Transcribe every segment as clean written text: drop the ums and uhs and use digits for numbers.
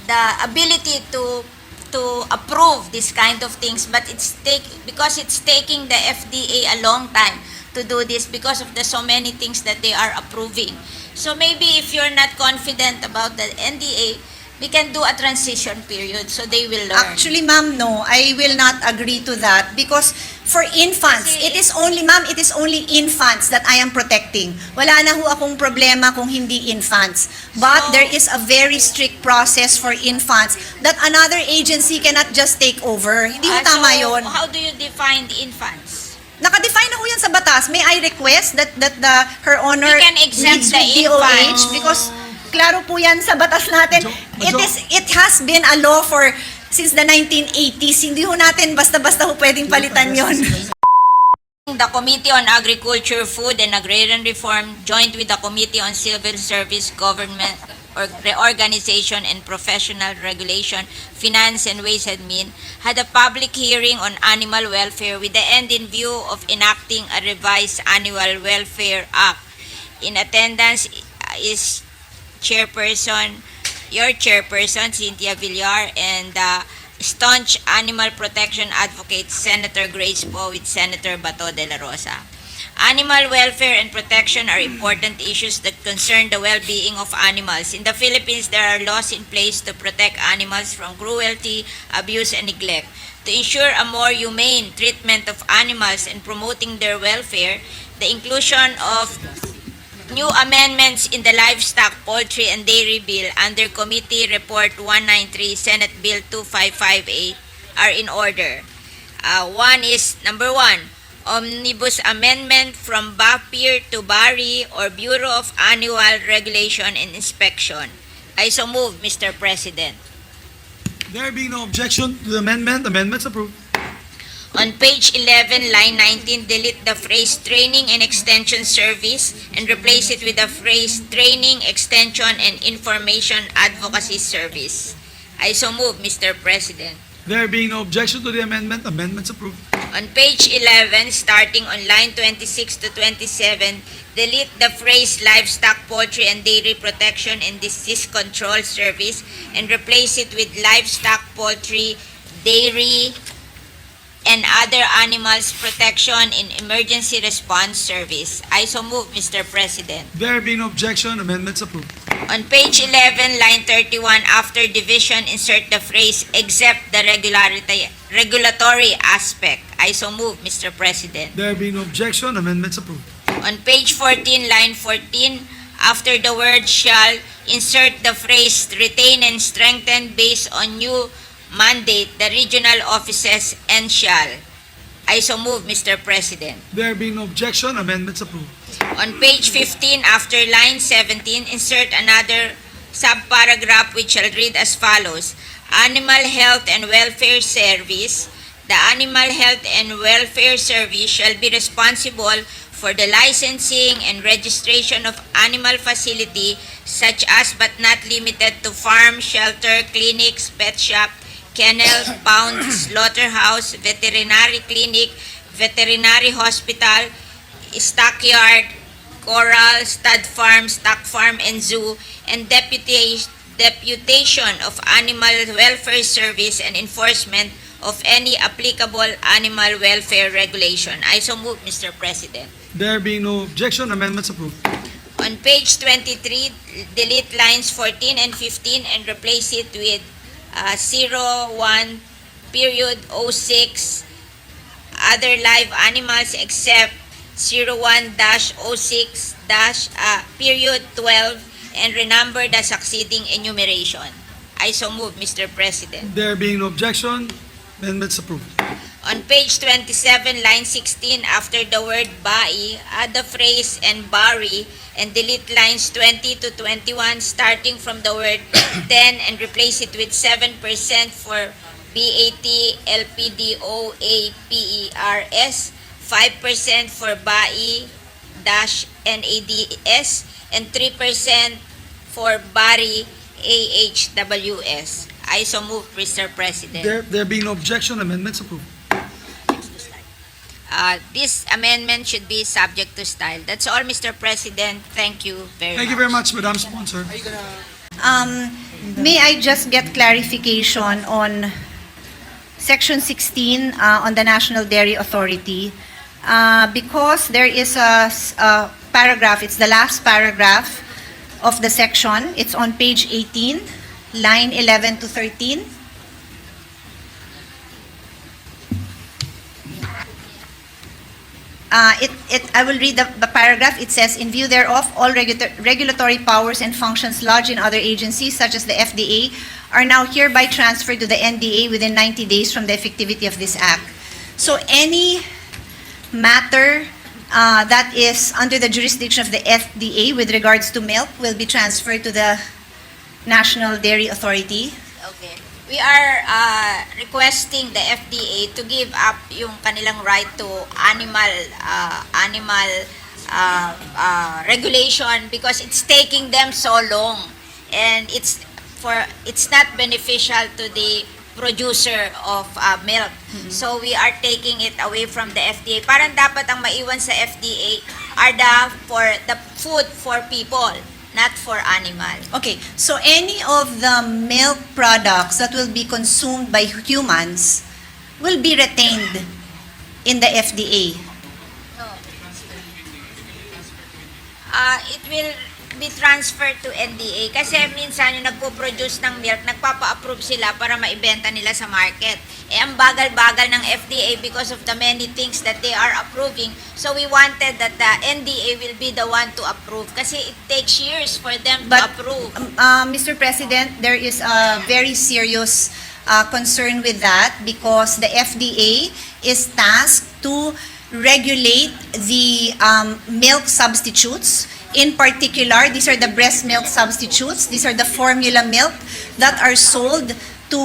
the ability to approve this kind of things, but because it's taking the FDA a long time to do this because of the so many things that they are approving. So maybe if you're not confident about the NDA, we can do a transition period so they will learn. Actually, ma'am, no, I will not agree to that because for infants, Kasi it is only infants that I am protecting. Wala na ho akong problema kung hindi infants. But So- there is a very strict process for infants that another agency cannot just take over. Hindi ho tama So, yun. how do you define the infants? Nakadefine na ho yan sa batas. May I request that Her Honor We can exempt leads the with DOH infants. because klaro po yan sa batas natin. It has been a law since the 1980s. Hindi ho natin basta-basta ho pwedeng palitan yon. The Committee on Agriculture, Food and Agrarian Reform, joined with the Committee on Civil Service, Government Reorganization and Professional Regulation, Finance and Ways Admin, had a public hearing on animal welfare with the end in view of enacting a revised Annual Welfare Act. In attendance is your chairperson, Cynthia Villar, and staunch animal protection advocate, Senator Grace Poe, with Senator Bato de la Rosa. Animal welfare and protection are important issues that concern the well-being of animals. In the Philippines, there are laws in place to protect animals from cruelty, abuse, and neglect. To ensure a more humane treatment of animals and promoting their welfare, the inclusion of new amendments in the Livestock, Poultry, and Dairy Bill under Committee Report 193, Senate Bill 2558 are in order. Number one, Omnibus Amendment from BAPIR to BARI or Bureau of Annual Regulation and Inspection. I so move, Mr. President. There being no objection to the amendments approved. On page 11, line 19, delete the phrase Training and Extension Service and replace it with the phrase Training, Extension, and Information Advocacy Service. I so move, Mr. President. There being no objection to the amendments approved. On page 11, starting on line 26 to 27, delete the phrase Livestock, Poultry, and Dairy Protection and Disease Control Service and replace it with Livestock, Poultry, Dairy, and Other Animals Protection in Emergency Response Service. I so move, Mr. President. There being no objection, amendments approved. On page 11, line 31, after division, insert the phrase except the regulatory aspect. I so move, Mr. President. There being no objection, amendments approved. On page 14, line 14, after the word shall, insert the phrase retain and strengthen based on new mandate the regional offices and shall. I so move, Mr. President. There being no objection, amendments approved. On page 15, after line 17, insert another subparagraph which shall read as follows. Animal Health and Welfare Service. The Animal Health and Welfare Service shall be responsible for the licensing and registration of animal facility such as but not limited to farm, shelter, clinics, pet shop, kennel, pound, slaughterhouse, veterinary clinic, veterinary hospital, stockyard, corral, stud farm, stock farm, and zoo, and deputation of Animal Welfare Service and enforcement of any applicable animal welfare regulation. I so move, Mr. President. There being no objection, amendments approved. On page 23, delete lines 14 and 15 and replace it with 01 period 06 other live animals except 01-06 period 12 and renumber the succeeding enumeration. I so move, Mr. President. There being no objection, amendments approved. On page 27, line 16, after the word bai, add the phrase and bari and delete lines 20 to 21 starting from the word 10 and replace it with 7% for BAT, LPDO, APERS, 5% for BAI, NADS, and 3% for BARI, AHWS. I so move, Mr. President. There being no objection, amendments approved. This amendment should be subject to style. That's all, Mr. President. Thank you very much. Thank you very much, Madam Sponsor. May I just get clarification on Section 16 on the National Dairy Authority? Because there is a paragraph, it's the last paragraph of the section. It's on page 18, line 11 to 13. I will read the paragraph. It says, in view thereof, all regulatory powers and functions lodged in other agencies, such as the FDA, are now hereby transferred to the NDA within 90 days from the effectivity of this act. So any matter that is under the jurisdiction of the FDA with regards to milk will be transferred to the National Dairy Authority. Okay. We are requesting the FDA to give up yung kanilang right to animal regulation because it's taking them so long, and it's not beneficial to the producer of milk. So we are taking it away from the FDA. Parang dapat ang maiwan sa FDA are the food for people, not for animal. Okay, so any of the milk products that will be consumed by humans will be retained in the FDA. No. It will be transferred to NDA kasi minsan yung nagpo-produce ng milk, nagpapa-approve sila para maibenta nila sa market. Eh, ang bagal-bagal ng FDA because of the many things that they are approving. So we wanted that the NDA will be the one to approve kasi it takes years for them to approve. Mr. President, there is a very serious concern with that because the FDA is tasked to regulate the milk substitutes. In particular, these are the breast milk substitutes. These are the formula milk that are sold to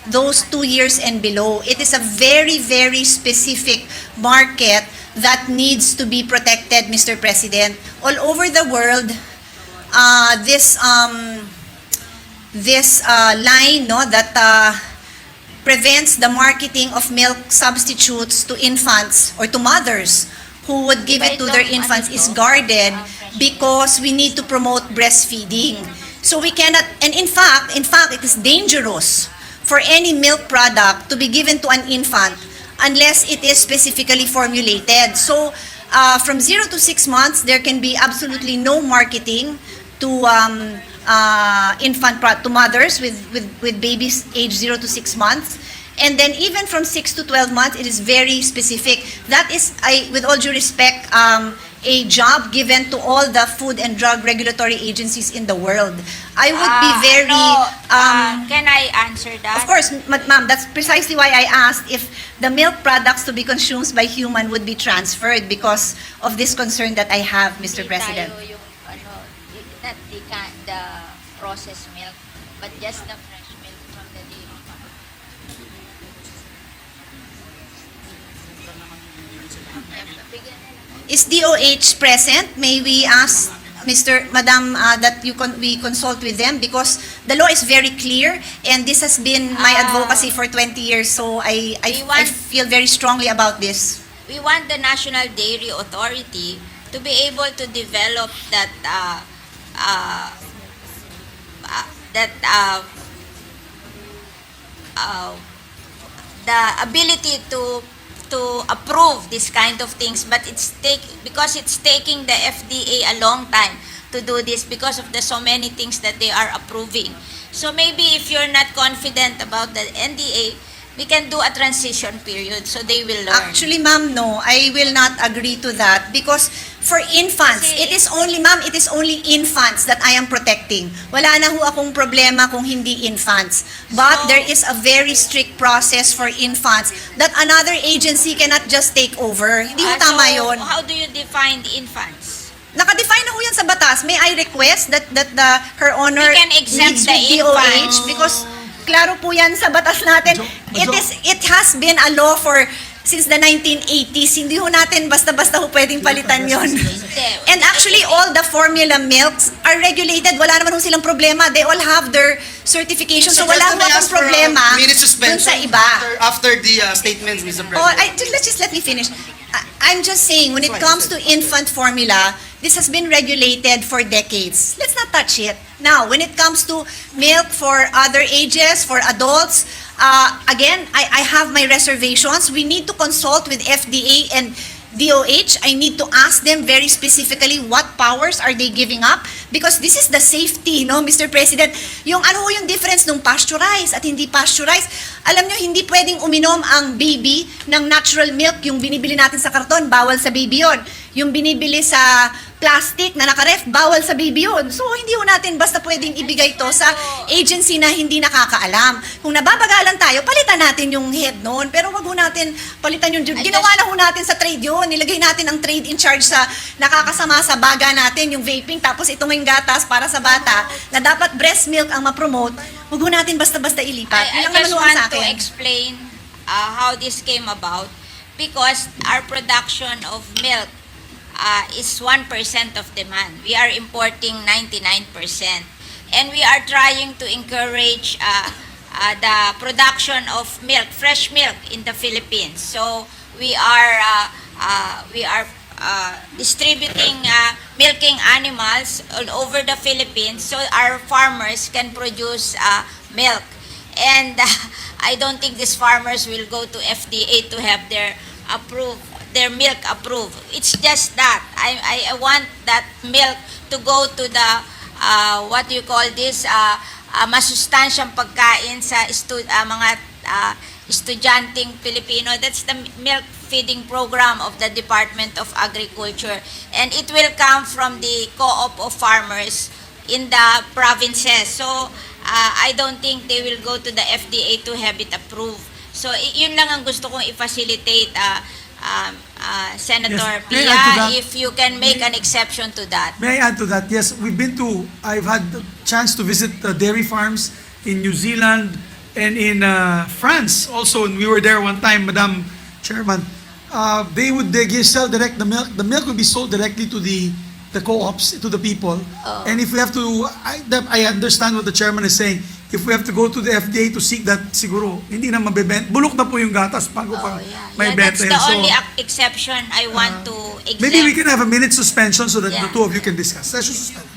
those 2 years and below. It is a very, very specific market that needs to be protected, Mr. President. All over the world, this line that prevents the marketing of milk substitutes to infants or to mothers who would give it to their infants is guarded because we need to promote breastfeeding. So we cannot, and in fact, it is dangerous for any milk product to be given to an infant unless it is specifically formulated. So from 0 to 6 months, there can be absolutely no marketing to to mothers with babies age 0 to 6 months. And then even from 6 to 12 months, it is very specific. That is, with all due respect, a job given to all the food and drug regulatory agencies in the world. I would be very... Can I answer that? Of course, ma'am, that's precisely why I asked if the milk products to be consumed by human would be transferred because of this concern that I have, Mr. President. Tayo yung, not the processed milk, but just the fresh milk from the dairy farm. Is DOH present? May we ask Madam, that we consult with them because the law is very clear and this has been my advocacy for 20 years, so I feel very strongly about this. We want the National Dairy Authority to be able to develop the ability to approve this kind of things, but because it's taking the FDA a long time to do this because of the so many things that they are approving. So maybe if you're not confident about the NDA, we can do a transition period so they will learn. Actually, ma'am, no, I will not agree to that because for infants, it is only infants that I am protecting. Wala na ho akong problema kung hindi infants. But there is a very strict process for infants that another agency cannot just take over. Hindi ho tama yun. How do you define the infants? Nakadefine na ho yan sa batas. May I request that Her Honor We can exempt leads the with DOH infants. because klaro po yan sa batas natin. It has been a law since the 1980s. Hindi ho natin basta-basta ho pwedeng palitan yon. And actually, all the formula milks are regulated. Wala naman ho silang problema. They all have their certification. So wala ho akong problema dun sa iba. After the statements, Mr. President. Let me finish. I'm just saying, when it comes to infant formula, this has been regulated for decades. Let's not touch it. Now, when it comes to milk for other ages, for adults, again, I have my reservations. We need to consult with FDA and DOH. I need to ask them very specifically what powers are they giving up, because this is the safety, no, Mr. President. Yung ano yung difference nung pasteurized at hindi pasteurized. Alam nyo, hindi pwedeng uminom ang baby ng natural milk, yung binibili natin sa karton, bawal sa baby yon. Yung binibili sa plastic na nakaref, bawal sa baby yun. So, hindi ho natin basta pwedeng ibigay to sa agency na hindi nakakaalam. Kung nababagalan tayo, palitan natin yung head noon. Pero wag ho natin palitan yung... Ginawa na ho natin sa trade yun. Nilagay natin ang trade in charge sa nakakasama sa baga natin, yung vaping. Tapos itong yung gatas para sa bata, na dapat breast milk ang ma-promote. Wag ho natin basta-basta ilipat. I Yun ang just naman ho want sa to akin. explain how this came about, because our production of milk is 1% of demand. We are importing 99%. And we are trying to encourage the production of milk, fresh milk in the Philippines. So we are distributing milking animals all over the Philippines so our farmers can produce milk. And I don't think these farmers will go to FDA to have their milk approved. It's just that I want that milk to go to the what do you call this, masustansyang pagkain sa mga estudyanteng Pilipino. That's the milk feeding program of the Department of Agriculture, and it will come from the co-op of farmers in the provinces. So I don't think they will go to the FDA to have it approved. So yun lang ang gusto kong i-facilitate, Senator Yes. May I add to Pia, that? if you can make an exception to that. May I add to that? Yes, I've had the chance to visit dairy farms in New Zealand and in France also. And we were there one time, Madam Chairman. They sell direct the milk. The milk will be sold directly to the co-ops, to the people. Oh. And if we have to, I understand what the chairman is saying. If we have to go to the FDA to seek that, siguro, hindi na mabebenta. Bulok na po yung gatas bago pa may That's benta. the So, only exception I want to exempt. maybe we can have a minute suspension so that Yeah. the two of you can discuss. Session suspended.